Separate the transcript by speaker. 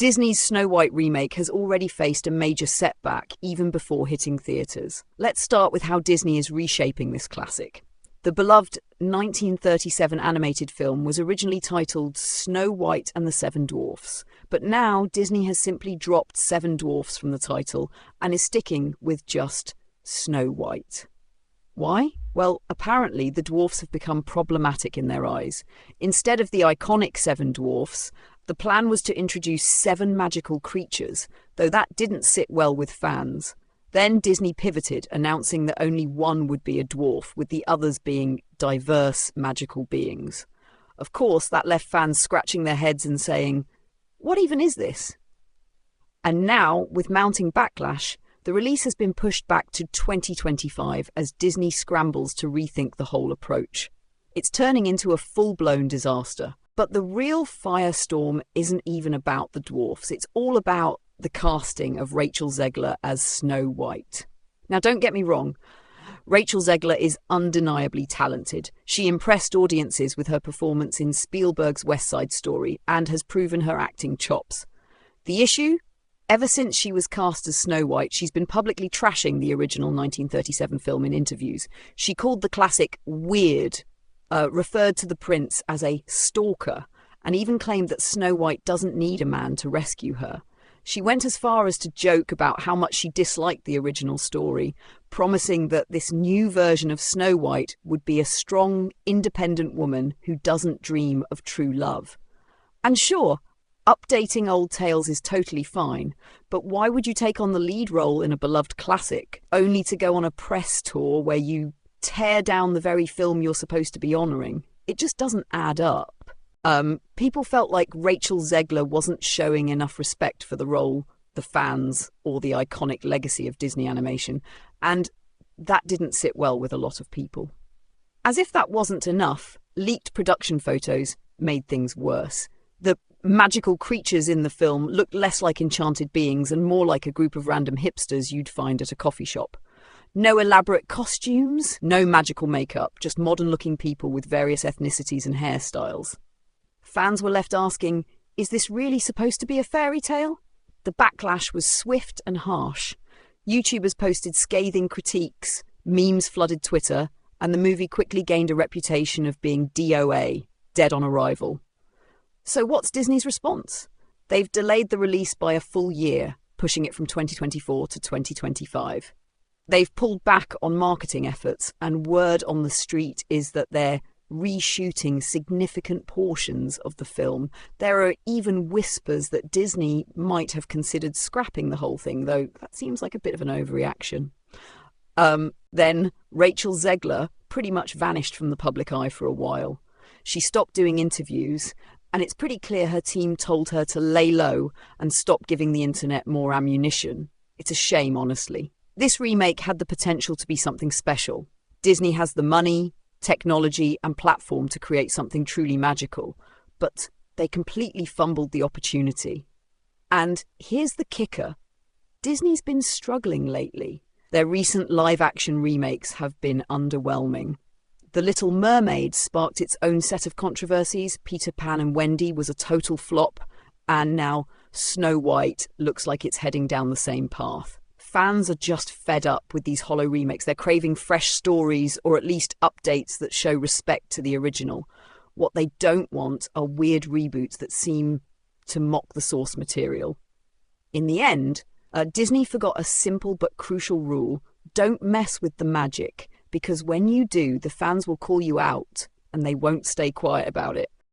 Speaker 1: Disney's Snow White remake has already faced a major setback even before hitting theatres. Let's start with how Disney is reshaping this classic. The beloved 1937 animated film was originally titled Snow White and the Seven Dwarfs, but now Disney has simply dropped Seven Dwarfs from the title and is sticking with just Snow White. Why? Well, apparently the dwarfs have become problematic in their eyes. Instead of the iconic seven dwarfs, the plan was to introduce seven magical creatures, though that didn't sit well with fans. Then Disney pivoted, announcing that only one would be a dwarf, with the others being diverse magical beings. Of course, that left fans scratching their heads and saying, "What even is this?" And now, with mounting backlash, the release has been pushed back to 2025 as Disney scrambles to rethink the whole approach. It's turning into a full-blown disaster. But the real firestorm isn't even about the dwarfs. It's all about the casting of Rachel Zegler as Snow White. Now, don't get me wrong. Rachel Zegler is undeniably talented. She impressed audiences with her performance in Spielberg's West Side Story and has proven her acting chops. The issue? Ever since she was cast as Snow White, she's been publicly trashing the original 1937 film in interviews. She called the classic weird, referred to the prince as a stalker, and even claimed that Snow White doesn't need a man to rescue her. She went as far as to joke about how much she disliked the original story, promising that this new version of Snow White would be a strong, independent woman who doesn't dream of true love. And sure, updating old tales is totally fine, but why would you take on the lead role in a beloved classic, only to go on a press tour where you tear down the very film you're supposed to be honouring? It just doesn't add up. People felt like Rachel Zegler wasn't showing enough respect for the role, the fans, or the iconic legacy of Disney animation, and that didn't sit well with a lot of people. As if that wasn't enough, leaked production photos made things worse. The magical creatures in the film looked less like enchanted beings and more like a group of random hipsters you'd find at a coffee shop. No elaborate costumes, no magical makeup, just modern-looking people with various ethnicities and hairstyles. Fans were left asking, is this really supposed to be a fairy tale? The backlash was swift and harsh. YouTubers posted scathing critiques, memes flooded Twitter, and the movie quickly gained a reputation of being DOA, dead on arrival. So what's Disney's response? They've delayed the release by a full year, pushing it from 2024 to 2025. They've pulled back on marketing efforts, and word on the street is that they're reshooting significant portions of the film. There are even whispers that Disney might have considered scrapping the whole thing, though that seems like a bit of an overreaction. Then Rachel Zegler pretty much vanished from the public eye for a while. She stopped doing interviews, and it's pretty clear her team told her to lay low and stop giving the internet more ammunition. It's a shame, honestly. This remake had the potential to be something special. Disney has the money, technology, and platform to create something truly magical, but they completely fumbled the opportunity. And here's the kicker. Disney's been struggling lately. Their recent live-action remakes have been underwhelming. The Little Mermaid sparked its own set of controversies. Peter Pan and Wendy was a total flop, and now Snow White looks like it's heading down the same path. Fans are just fed up with these hollow remakes. They're craving fresh stories, or at least updates that show respect to the original. What they don't want are weird reboots that seem to mock the source material. In the end, Disney forgot a simple but crucial rule. Don't mess with the magic, because when you do, the fans will call you out and they won't stay quiet about it.